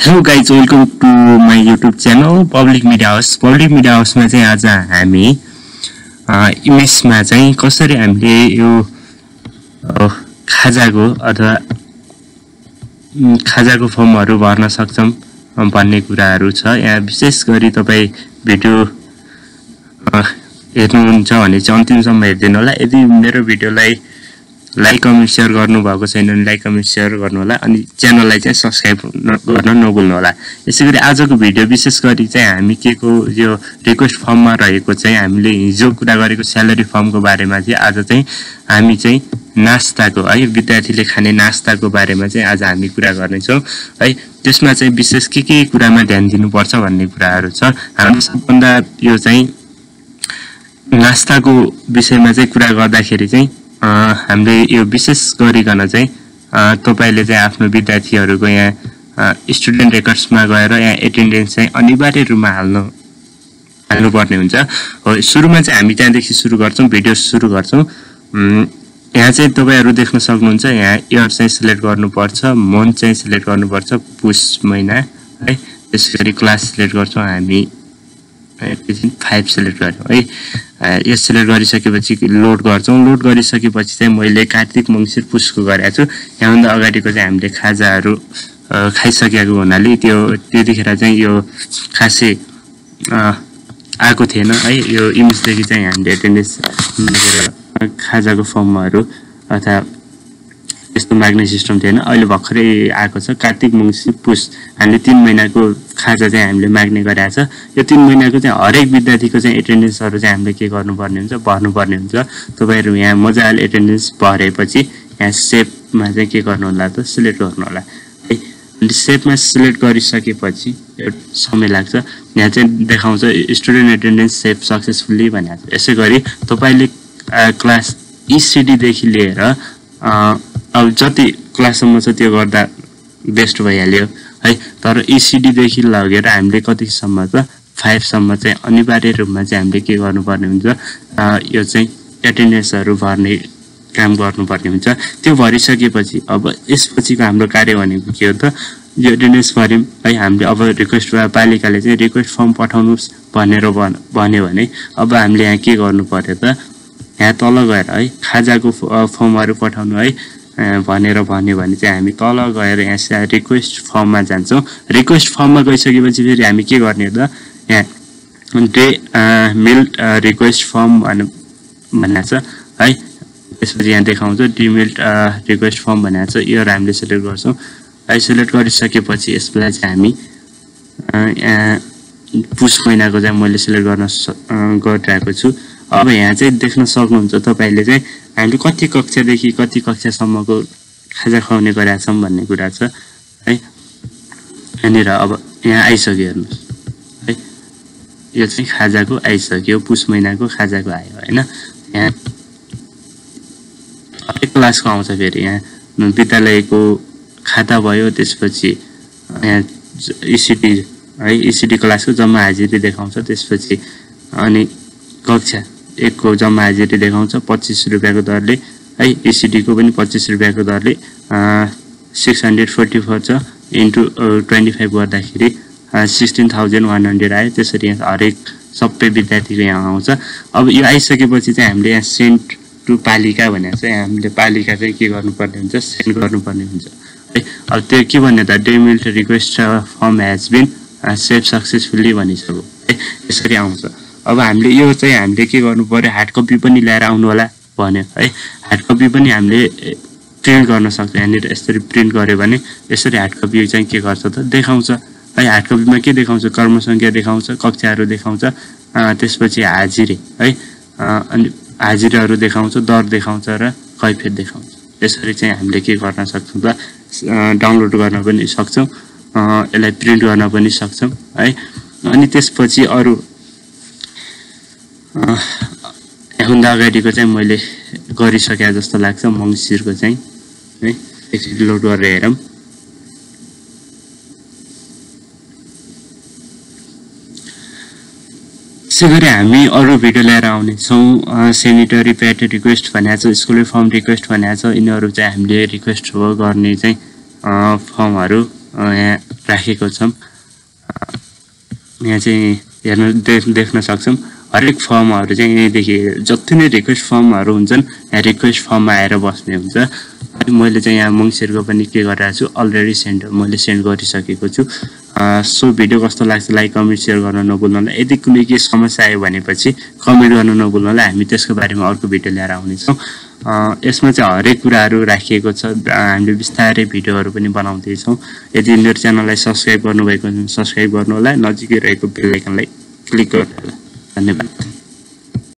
Hello guys, welcome to my YouTube channel Public Media House. Public Media House में चाहिँ आज हामी image मा चाहिँ कसरी हामीले यो खाजाको अथवा खाजाको फर्महरु भर्न सक्छौं भन्ने कुराहरु छ। यहाँ विशेष गरी तपाई भिडियो हेर्नुहुन्छ भने चाहिँ अन्तिमसम्म हेर्दिनु होला। यदि मेरो भिडियोलाई लाइक कमेन्ट शेयर गर्नु भएको छैन भने लाइक कमेन्ट शेयर गर्नु होला अनि च्यानललाई चाहिँ सब्स्क्राइब गर्न नभुल्नु होला। यसैगरी आजको भिडियो विशेष गरी चाहिँ हामी केको यो रिक्वेस्ट फर्ममा रहेको चाहिँ हामीले हिजो कुरा गरेको स्यालेरी फर्मको बारेमा चाहिँ आज चाहिँ हामी चाहिँ नास्ताको है विद्यार्थीले खाने नास्ताको बारेमा चाहिँ आज हामी कुरा गर्ने छौं है। त्यसमा चाहिँ विशेष के कुरामा ध्यान दिनुपर्छ भन्ने कुराहरु छ। हामी सबभन्दा यो चाहिँ नास्ताको विषयमा चाहिँ कुरा गर्दाखेरि चाहिँ हामीले यो विशेष गरिकन चाहिँ तपाईले चाहिँ आफ्नो विद्यार्थीहरुको यहाँ स्टुडेन्ट रेकर्ड्समा गएर यहाँ एटेन्डेन्स चाहिँ अनिवार्य रूपमा हाल्नु पर्ने हुन्छ। हो सुरुमा चाहिँ हामी त्यहाँदेखि सुरु गर्छौं, भिडियो सुरु गर्छौं। यहाँ चाहिँ तपाईहरु देख्न सक्नुहुन्छ यहाँ इयर चाहिँ सिलेक्ट गर्नुपर्छ, मन्थ चाहिँ सिलेक्ट गर्नुपर्छ, पुष महिना है। त्यसैगरी क्लास सिलेक्ट गर्छौं हामी 5 सिलेक्ट गर्छौं है। यो सिलेक्ट गरिसकेपछि लोड गर्छौं। लोड गरिसकेपछि चाहिँ मैले कार्तिक मंसिर पुषको गरेको छु। यहाँ भन्दा अगाडिको चाहिँ हामीले खाजाहरु खाइसकेको हुनाले त्यतिखेर चाहिँ यो खासै आको थिएन है। यो इमेज देखि चाहिँ हामीले एटेन्डेन्स खाजाको फर्महरु अथवा यस्तो माग्ने सिस्टम थिएन। अहिले भर्खरै आएको छ कार्तिक मंसिर पुष। हामीले 3 महिनाको खाजा चाहिँ हामीले माग्ने गरेका छ। यो 3 महिनाको चाहिँ हरेक विद्यार्थीको चाहिँ एटेन्डेन्सहरु चाहिँ हामीले के गर्नुपर्ने हुन्छ, भर्नुपर्ने हुन्छ। तपाईहरु यहाँ मजाले एटेन्डेन्स भरेपछि यहाँ सेपमा चाहिँ के गर्नु होला त सिलेक्ट गर्नु होला है। अनि सेपमा सिलेक्ट गरिसकेपछि समय लाग्छ। यहाँ चाहिँ देखाउँछ स्टुडेन्ट एटेन्डेन्स सेभ सक्सेसफुली भनेको छ। यसैगरी तपाईले क्लास ईसीडी देखि लिएर अब जति क्लाससम्म छ त्यो गर्दा बेस्ट भइहाल्यो है। तर ईसीडी देखि लगेर हामीले कतिसम्म त 5 सम्म चाहिँ अनिवार्य रूपमा चाहिँ हामीले के गर्नुपर्ने हुन्छ, यो चाहिँ एटेन्डेन्सहरु भर्ने काम गर्नुपर्ने हुन्छ। त्यो भरिसकेपछि अब यसपछिको हाम्रो कार्य भनेको के हो त, यो एटेन्डेन्स भर्यौं है। हामीले अब रिक्वेस्ट पालिकाले चाहिँ रिक्वेस्ट फर्म पठाउनुस् भनेर भन्यो भने अब हामीले यहाँ के गर्नु पर्यो त, यहाँ तल गएर है खाजाको फर्महरु पठाउनु है भनेर भन्यो भने चाहिँ हामी तल गएर यहाँ रिक्वेस्ट फर्ममा जान्छौं। रिक्वेस्ट फर्ममा गइसकेपछि फेरि हामी के गर्ने त, यहाँ डे मिल्ड रिक्वेस्ट फर्म भनेको छ है। त्यसपछि यहाँ देखाउँछ डिमिल्ड रिक्वेस्ट फर्म भनेको छ। यो हामीले सिलेक्ट गर्छौं है। सिलेक्ट गरिसकेपछि यसलाई चाहिँ हामी यहाँ पुष महिनाको चाहिँ मैले सिलेक्ट गरिरहेको छु। अब यहाँ चाहिँ देख्न सक्नुहुन्छ तपाईले चाहिँ हामीले कति कक्षादेखि कति कक्षासम्मको खाजा खुवाउने गरेका छौं भन्ने कुरा छ है। अनि अब यहाँ आइसक्यो हेर्नुस् है। यो चाहिँ खाजाको आइसक्यो, पुष महिनाको खाजाको आयो हैन। यहाँ हरेक क्लासको आउँछ। फेरि यहाँ विद्यालयको खाता भयो, त्यसपछि यहाँ ईसीडी है ईसीडी क्लासको जम्मा हाजिरी देखाउँछ। त्यसपछि अनि कक्षा 1 को जम्मा हाजिरी देखाउँछ 25 रुपैयाँको दरले है। ईसीडी को पनि 25 रुपैयाँको दरले 644 छ इन्टु 25 गर्दाखेरि 16100 आयो। त्यसरी यहाँ हरेक सबै विद्यार्थीको यहाँ आउँछ। अब यो आइसकेपछि चाहिँ हामीले यहाँ सेन्ड टु पालिका भनेको छ। यहाँ हामीले पालिका चाहिँ के गर्नुपर्ने हुन्छ, सेन्ड गर्नुपर्ने हुन्छ है। अब त्यो के भन्ने त, डेमिल्ड request form has been saved successfully भनिसक्यो है। यसरी आउँछ। अब हामीले यो चाहिँ हामीले के गर्नु पर्यो, हार्ड कपी पनि ल्याएर आउनु होला भन्यो है। हार्ड कपी पनि हामीले प्रिन्ट गर्न सक्छ। यहाँनिर यसरी प्रिन्ट गर्यो भने यसरी हार्ड कपी चाहिँ के गर्छ त देखाउँछ है। हार्ड कपीमा के देखाउँछ, कर्मसंख्या देखाउँछ, कक्षाहरु देखाउँछ, त्यसपछि हाजिरी है अनि हाजिराहरु देखाउँछ, दर देखाउँछ र कैफियत देखाउँछ। यसरी चाहिँ हामीले के गर्न सक्छौं त, डाउनलोड गर्न पनि सक्छौं, यसलाई प्रिन्ट गर्न पनि सक्छौं है। अनि त्यसपछि अरु यहाँभन्दा अगाडिको चाहिँ मैले गरिसके जस्तो लाग्छ मंसिरको चाहिँ है। एकचोटि लोड गरेर हेरौँ। त्यसैगरी हामी अरु भिडियो लिएर आउने छौं। सेनिटरी प्याड रिक्वेस्ट भनेको छ, स्कुल फर्म रिक्वेस्ट भनेको छ। यिनीहरु चाहिँ हामीले रिक्वेस्ट गर्ने चाहिँ फर्महरु यहाँ राखेको छौँ। यहाँ चाहिँ देख्न सक्छौँ हरेक फर्महरू चाहिँ यहीँदेखि जति नै रिक्वेस्ट फर्महरू हुन्छन् यहाँ रिक्वेस्ट फर्ममा आएर बस्ने हुन्छ। अनि मैले चाहिँ यहाँ मङ्सिरको पनि के गरिरहेको छु अलरेडी मैले सेन्ड गरिसकेको छु। सो भिडियो कस्तो लाग्छ लाइक कमेन्ट सेयर गर्न नभुल्नु होला। यदि कुनै के समस्या आयो भनेपछि कमेन्ट गर्न नभुल्नु होला। हामी त्यसको बारेमा अर्को भिडियो लिएर आउनेछौँ। यसमा चाहिँ हरेक कुराहरू राखिएको छ। हामीले बिस्तारै भिडियोहरू पनि बनाउँदैछौँ। यदि मेरो च्यानललाई सब्सक्राइब गर्नुभएको छ भने सब्सक्राइब गर्नु होला। नजिकै रहेको बेल आइकनलाई क्लिक गर्नु होला। धन्यवाद।